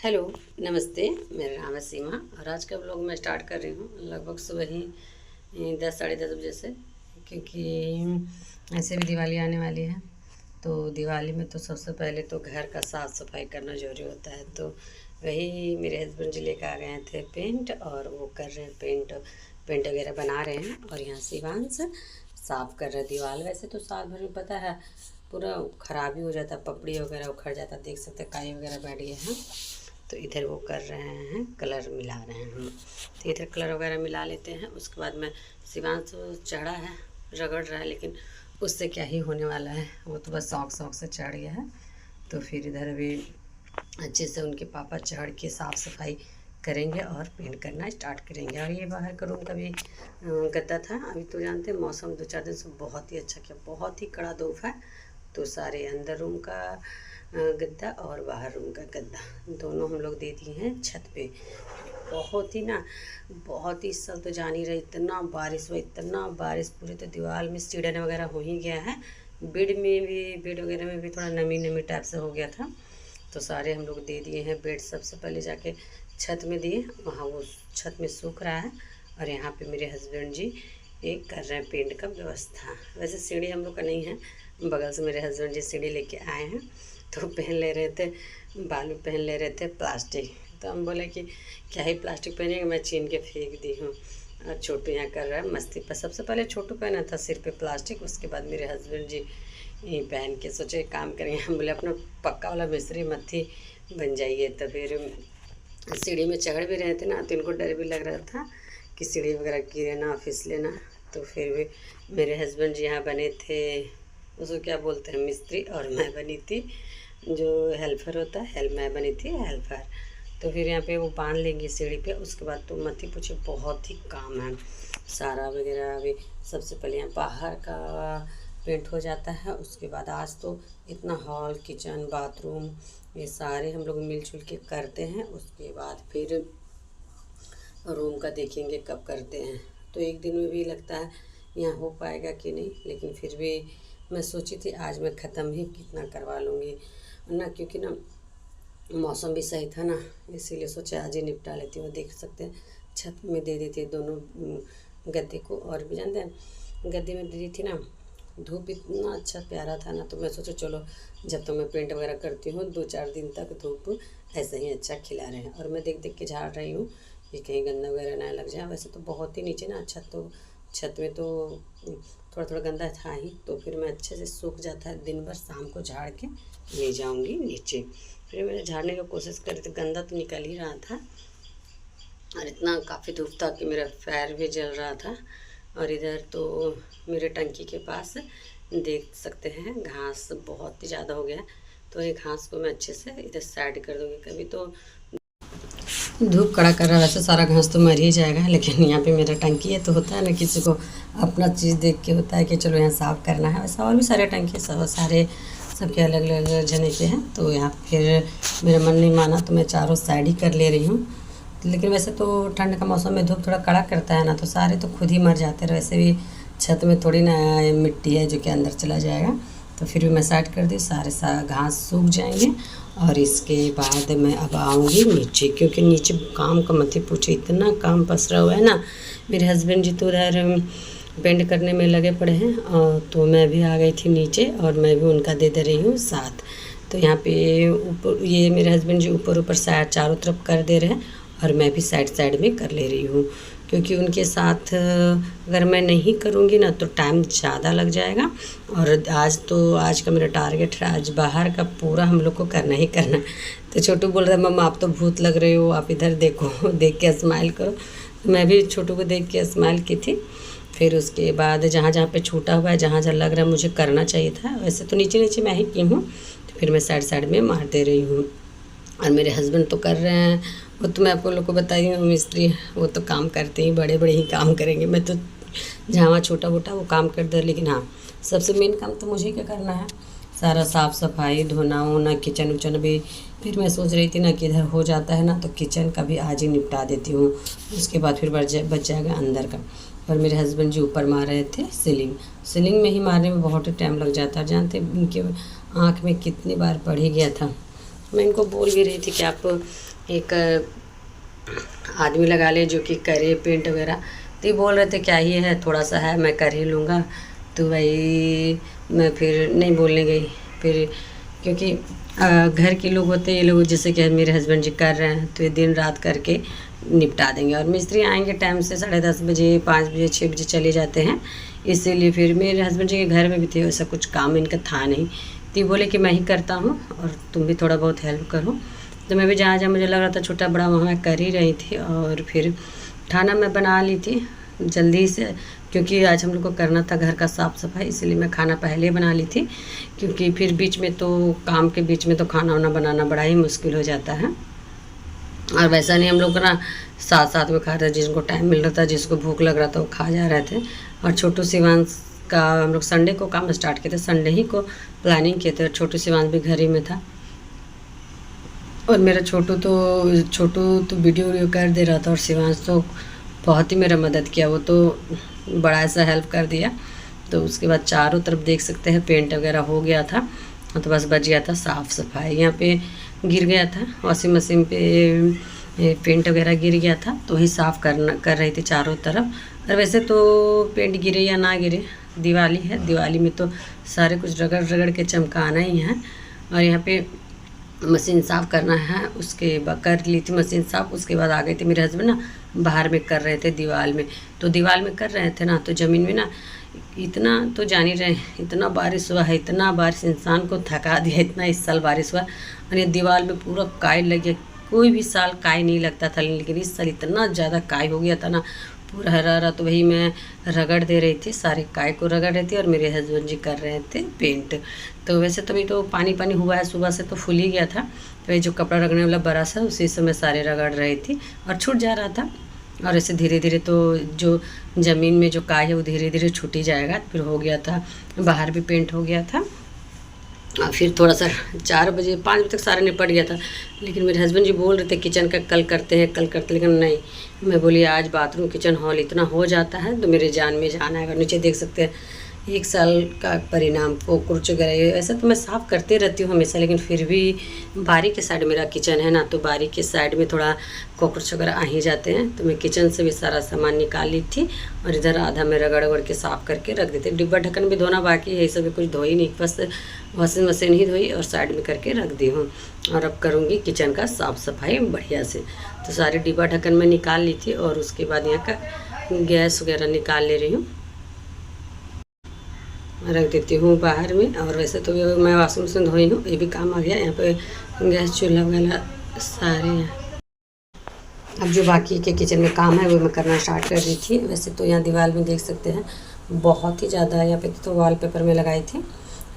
Hello, नमस्ते। मेरा नाम है सीमा और आज का व्लॉग मैं स्टार्ट कर रही हूँ लगभग सुबह ही 10 साढ़े 10 बजे से, क्योंकि ऐसे भी दिवाली आने वाली है। तो दिवाली में तो सबसे पहले तो घर का साफ़ सफाई करना ज़रूरी होता है। तो वही मेरे हस्बैंड जी लेकर आ गए थे पेंट, और वो कर रहे हैं पेंट वगैरह बना रहे हैं। और यहाँ शिवांश साफ़ कर रहे हैं दीवार। वैसे तो साल भर में पता है पूरा ख़राब ही हो जाता है, पपड़ी वगैरह उखड़ जाता है, देख सकते हैं काई वगैरह बैठ गए हैं। तो इधर वो कर रहे हैं, कलर मिला रहे हैं हम। तो इधर कलर वगैरह मिला लेते हैं। उसके बाद में शिवांश चढ़ा है, रगड़ रहा है, लेकिन उससे क्या ही होने वाला है, वो तो बस शौक से चढ़ गया है। तो फिर इधर अभी अच्छे से उनके पापा चढ़ के साफ़ सफाई करेंगे और पेंट करना स्टार्ट करेंगे। और ये बाहर का रूम का भी गद्दा था। अभी तो जानते हैं मौसम 2-4 दिन से बहुत ही अच्छा किया, बहुत ही कड़ा धूप है। तो सारे अंदर रूम का गद्दा और बाहर रूम का गद्दा दोनों हम लोग दे दिए हैं छत पे। बहुत ही सब तो जान ही रहे, इतना बारिश हुआ, इतना बारिश, पूरे तो दीवार में सीढ़न वगैरह हो ही गया है। बेड वगैरह में भी थोड़ा नमी टाइप से हो गया था। तो सारे हम लोग दे दिए हैं। बेड सबसे पहले जाके छत में दिए, वहाँ वो छत में सूख रहा है। और यहाँ पे मेरे हस्बैंड जी एक कर रहे हैं पेंट का व्यवस्था। वैसे सीढ़ी हम लोग का नहीं है, बगल से मेरे हस्बैंड जी सीढ़ी लेके आए हैं। तो पहन ले रहे थे, बालू पहन ले रहे थे प्लास्टिक। तो हम बोले कि क्या ही प्लास्टिक पहनेंगे, मैं छीन के फेंक दी हूँ। और छोटू यहाँ कर रहा है मस्ती पर। सबसे पहले छोटू पहना था सिर पे प्लास्टिक, उसके बाद मेरे हस्बैंड जी पहन के सोचे काम करेंगे। हम बोले अपना पक्का वाला मिस्त्री मत ही बन जाइए। तो फिर सीढ़ी में चढ़ भी रहे थे ना, तो इनको डर भी लग रहा था कि सीढ़ी वगैरह गिरे ना, फिसले ना। तो फिर भी मेरे हस्बैंड जी यहाँ बने थे, उसको क्या बोलते हैं, मिस्त्री, और मैं बनी थी जो हेल्पर होता है, मैं बनी थी हेल्पर। तो फिर यहाँ पे वो बांध लेंगे सीढ़ी पे। उसके बाद तो मत ही पूछे, बहुत ही काम है सारा वगैरह। अभी सबसे पहले यहाँ बाहर का पेंट हो जाता है। उसके बाद आज तो इतना हॉल, किचन, बाथरूम, ये सारे हम लोग मिलजुल के करते हैं। उसके बाद फिर रूम का देखेंगे कब करते हैं। तो एक दिन में भी लगता है यहाँ हो पाएगा कि नहीं, लेकिन फिर भी मैं सोची थी आज मैं ख़त्म ही कितना करवा लूँगी ना, क्योंकि ना मौसम भी सही था ना, इसीलिए सोचा आज ही निपटा लेती हूँ। देख सकते हैं छत में दे दी थी दोनों गद्दे को। और भी जानते हैं गद्दे में दे दी थी ना, धूप इतना अच्छा प्यारा था ना। तो मैं सोचा चलो जब तो मैं पेंट वगैरह करती हूँ 2-4 दिन तक धूप ऐसे ही अच्छा खिला रहे हैं। और मैं देख के झाड़ रही हूँ कि कहीं गंदा वगैरह ना लग जाए। वैसे तो बहुत ही नीचे ना छत में तो थोड़ा गंदा था ही। तो फिर मैं अच्छे से सूख जाता है दिन भर, शाम को झाड़ के ले जाऊंगी नीचे। फिर मैंने झाड़ने की कोशिश करी तो गंदा तो निकल ही रहा था, और इतना काफ़ी धूप था कि मेरा पैर भी जल रहा था। और इधर तो मेरे टंकी के पास देख सकते हैं घास बहुत ही ज़्यादा हो गया। तो ये घास को मैं अच्छे से इधर साइड कर दूँगी। कभी तो धूप कड़ा कर रहा है, वैसे सारा घास तो मर ही जाएगा, लेकिन यहाँ पे मेरा टंकी है तो होता है ना, किसी को अपना चीज़ देख के होता है कि चलो यहाँ साफ़ करना है। वैसा और भी सारे टंकी सारे सबके अलग अलग जने के हैं। तो यहाँ फिर मेरा मन नहीं माना तो मैं चारों साइड ही कर ले रही हूँ। लेकिन वैसे तो ठंड का मौसम में धूप थोड़ा कड़ा करता है ना, तो सारे तो खुद ही मर जाते हैं। वैसे भी छत में थोड़ी ना मिट्टी है जो कि अंदर चला जाएगा। तो फिर भी मैं साइड कर दी, सारे घास सूख जाएंगे। और इसके बाद मैं अब आऊँगी नीचे, क्योंकि नीचे काम का मत ही पूछे, इतना काम पसरा हुआ है ना। मेरे हस्बैंड जी तो उधर पेंट करने में लगे पड़े हैं, और तो मैं भी आ गई थी नीचे, और मैं भी उनका दे रही हूँ साथ। तो यहाँ पे ऊपर ये मेरे हस्बैंड जी ऊपर साइड चारों तरफ कर दे रहे हैं, और मैं भी साइड में कर ले रही हूँ। क्योंकि उनके साथ अगर मैं नहीं करूँगी ना तो टाइम ज़्यादा लग जाएगा। और आज का मेरा टारगेट है, आज बाहर का पूरा हम लोग को करना ही करना है। तो छोटू बोल रहा है मम्मा आप तो भूत लग रहे हो, आप इधर देखो, देख के स्माइल करो। तो मैं भी छोटू को देख के स्माइल की थी। फिर उसके बाद जहाँ पे छूटा हुआ है, जहाँ लग रहा है मुझे करना चाहिए था, वैसे तो नीचे मैं ही की हूँ, तो फिर मैं साइड में मार दे रही हूँ। और मेरे हस्बैंड तो कर रहे हैं, वो तो मैं आपको लोग को बताई हूँ, मिस्त्री, वो तो काम करते ही बड़े ही काम करेंगे। मैं तो जहाँ छोटा मोटा वो काम कर दे, लेकिन हाँ सबसे मेन काम तो मुझे क्या करना है, सारा साफ़ सफाई, धोना वोना, किचन उचन भी। फिर मैं सोच रही थी ना कि इधर हो जाता है ना, तो किचन का भी आज ही निपटा देती हूँ। उसके बाद फिर बच जाएगा अंदर का। पर मेरे हस्बैंड जी ऊपर मार रहे थे सीलिंग में ही मारने में बहुत ही टाइम लग जाता है। जानते उनके आँख में कितनी बार पड़ ही गया था। मैं इनको बोल भी रही थी कि आप एक आदमी लगा ले जो कि करे पेंट वगैरह। तो ये बोल रहे थे क्या ही है, थोड़ा सा है, मैं कर ही लूँगा। तो वही मैं फिर नहीं बोलने गई फिर, क्योंकि घर के लोग होते हैं, ये लोग जैसे कि मेरे हस्बैंड जी कर रहे हैं तो ये दिन रात करके निपटा देंगे। और मिस्त्री आएंगे टाइम से 10:30 बजे, 5 बजे, 6 बजे चले जाते हैं। इसीलिए फिर मेरे हस्बैंड जी के घर में भी थे, वैसा कुछ काम इनका था नहीं। तो ये बोले कि मैं ही करता हूँ और तुम भी थोड़ा बहुत हेल्प करो। तो मैं भी जहाँ जहाँ मुझे लग रहा था छोटा बड़ा वहाँ मैं कर ही रही थी। और फिर खाना मैं बना ली थी जल्दी से, क्योंकि आज हम लोग को करना था घर का साफ़ सफाई, इसलिए मैं खाना पहले बना ली थी। क्योंकि फिर बीच में तो काम के बीच में तो खाना वाना बनाना बड़ा ही मुश्किल हो जाता है। और वैसा नहीं, हम लोग ना साथ साथ में खा रहे थे, जिनको टाइम मिल रहा था, जिसको भूख लग रहा था वो खा जा रहे थे। और छोटू शिवांश का हम लोग संडे को काम स्टार्ट किए थे, संडे ही को प्लानिंग किए थे। और छोटू शिवांश भी घर ही में था। और मेरा छोटू तो वीडियो कर दे रहा था, और शिवांश तो बहुत ही मेरा मदद किया, वो तो बड़ा सा हेल्प कर दिया। तो उसके बाद चारों तरफ देख सकते हैं पेंट वगैरह हो गया था, तो बस बच गया था साफ़ सफाई। यहाँ पे गिर गया था वॉशिंग मशीन पे, पेंट वगैरह गिर गया था, तो वही साफ़ कर रही थी चारों तरफ। और वैसे तो पेंट गिरे या ना गिरे, दिवाली है, दिवाली में तो सारे कुछ रगड़ रगड़ के चमकाना ही है। और यहाँ पे मशीन साफ़ करना है, उसके बाद कर ली थी मशीन साफ़। उसके बाद आ गए थे मेरे हस्बैंड ना, बाहर में कर रहे थे दीवार में। तो दीवार में कर रहे थे ना, तो ज़मीन में ना इतना तो जान ही रहे, इतना बारिश हुआ है, इतना बारिश इंसान को थका दिया, इतना इस साल बारिश हुआ। और ये दीवार में पूरा काई लग गया। कोई भी साल काई नहीं लगता था, लेकिन इस साल इतना ज़्यादा काई हो गया था ना, पूरा हरा हरा। तो वही मैं रगड़ दे रही थी, सारे काय को रगड़ रही थी। और मेरे हस्बैंड जी कर रहे थे पेंट। तो वैसे तो अभी तो पानी पानी हुआ है, सुबह से तो फूल ही गया था। तो ये जो कपड़ा रगड़ने वाला बड़ा सा, उसी से मैं सारे रगड़ रही थी और छूट जा रहा था। और ऐसे धीरे धीरे तो जो ज़मीन में जो काय है वो धीरे धीरे छूट ही जाएगा। फिर हो गया था, बाहर भी पेंट हो गया था। और फिर थोड़ा सा 4 बजे 5 बजे तक सारा निपट गया था। लेकिन मेरे हस्बैंड जी बोल रहे थे किचन का कल करते हैं, कल करते, लेकिन नहीं, मैं बोली आज बाथरूम किचन हॉल इतना हो जाता है तो मेरे जान में जान आएगा। नीचे देख सकते हैं 1 साल का परिणाम, कॉकरोच वगैरह। ऐसा तो मैं साफ़ करते रहती हूँ हमेशा, लेकिन फिर भी बारी के साइड मेरा किचन है ना, तो बारी के साइड में थोड़ा कॉकरोच वगैरह आ ही जाते हैं। तो मैं किचन से भी सारा सामान निकाल ली थी और इधर आधा में रगड़ वगड़ के साफ़ करके रख देते। डिब्बा ढक्कन भी धोना बाकी है, ये सब भी कुछ धोई नहीं, बस वॉशिंग मशीन ही धोई और साइड में करके रख दी हूँ। और अब करूँगी किचन का साफ़ सफाई बढ़िया से। तो सारे डिब्बा ढक्कन में निकाल ली थी और उसके बाद यहाँ का गैस वगैरह निकाल ले रही हूँ, रख देती हूँ बाहर में। और वैसे तो मैं वॉशिंग मशीन धोई हूँ, ये भी काम आ गया। यहाँ पे गैस चूल्हा वगैरह सारे हैं। अब जो बाकी के किचन में काम है वो मैं करना स्टार्ट कर दी थी। वैसे तो यहाँ दीवार में देख सकते हैं बहुत ही ज़्यादा, यहाँ पे तो वॉलपेपर में लगाई थी,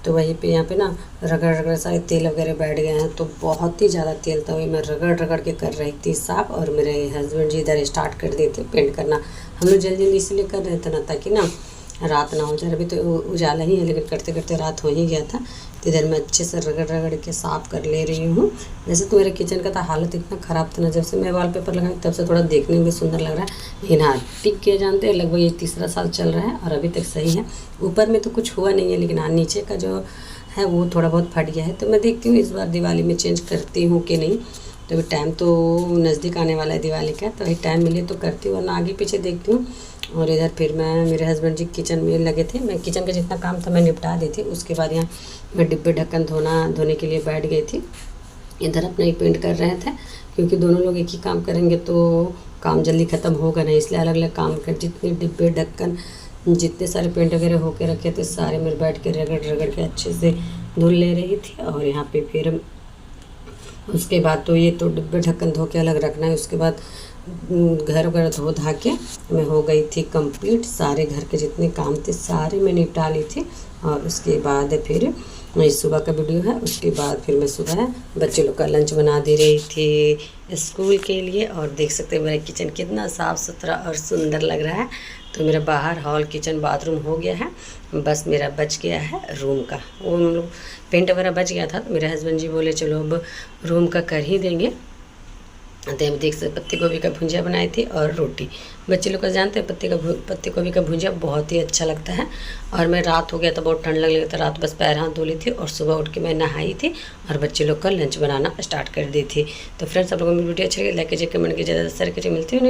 तो वहीं पे यहाँ पे ना रगड़ रगड़ सारे तेल वगैरह बैठ गए हैं, तो बहुत ही ज़्यादा तेल था, वही मैं रगड़ रगड़ के कर रही थी साफ़। और मेरे हस्बैंड जी इधर स्टार्ट कर दिए थे पेंट करना। हम लोग जल्दी जल्दी इसलिए कर रहे थे ना, ताकि ना रात ना हो जाए। अभी तो उजाला ही है, लेकिन करते करते रात हो ही गया था। तो इधर मैं अच्छे से रगड़ रगड़ के साफ़ कर ले रही हूँ। वैसे तो मेरे किचन का था हालत इतना ख़राब था ना, जब से मैं वॉलपेपर लगाई तब से थोड़ा देखने में सुंदर लग रहा है। लेकिन हाँ, टिक के जानते हैं, लगभग ये 3रा साल चल रहा है और अभी तक सही है। ऊपर में तो कुछ हुआ नहीं है, लेकिन हाँ नीचे का जो है वो थोड़ा बहुत फट गया है। तो मैं देखती हूँ इस बार दिवाली में चेंज करती हूँ कि नहीं। तो अभी टाइम तो नज़दीक आने वाला है दिवाली का, तो अभी टाइम मिले तो करती हूँ, वरना आगे पीछे देखती हूँ। और इधर फिर मैं, मेरे हस्बैंड जी किचन में लगे थे, मैं किचन का जितना काम था मैं निपटा दी थी। उसके बाद यहाँ मैं डिब्बे ढक्कन धोने के लिए बैठ गई थी। इधर अपना ही पेंट कर रहे थे, क्योंकि दोनों लोग एक ही काम करेंगे तो काम जल्दी ख़त्म होगा नहीं, इसलिए अलग अलग काम कर। जितने डिब्बे ढक्कन जितने सारे पेंट वगैरह होके रखे थे सारे मेरे बैठ के रगड़ रगड़ के अच्छे से धुल ले रही थी। और यहाँ पे फिर उसके बाद तो ये तो डिब्बे ढक्कन धो के अलग रखना है। उसके बाद घर वगैरह धो धा के मैं हो गई थी कंप्लीट। सारे घर के जितने काम थे सारे मैं निपटा ली थी। और उसके बाद फिर सुबह का वीडियो है, उसके बाद फिर मैं सुबह बच्चे लोग का लंच बना दे रही थी स्कूल के लिए। और देख सकते हैं मेरा किचन कितना साफ़ सुथरा और सुंदर लग रहा है। तो मेरा बाहर हॉल किचन बाथरूम हो गया है, बस मेरा बच गया है रूम का। वो हम लोग पेंट वगैरह बच गया था, तो मेरे हस्बैंड जी बोले चलो अब रूम का कर ही देंगे। तो हम देख सकते पत्ती गोभी का भुंजिया बनाई थी और रोटी। बच्चे लोग का जानते हैं पत्ती गोभी का भुंजिया बहुत ही अच्छा लगता है। और मैं रात हो गया था, बहुत ठंड लगने लगा था, रात बस पैर हाथ धो ली थी और सुबह उठ के मैं नहाई थी और बच्चे लोग का लंच बनाना स्टार्ट कर दी थी। तो फ्रेंड्स, आप लोगों को मेरी वीडियो अच्छी लगी, लाइक कीजिए, कमेंट कीजिए, ज़्यादा शेयर कीजिए। मिलती हूँ।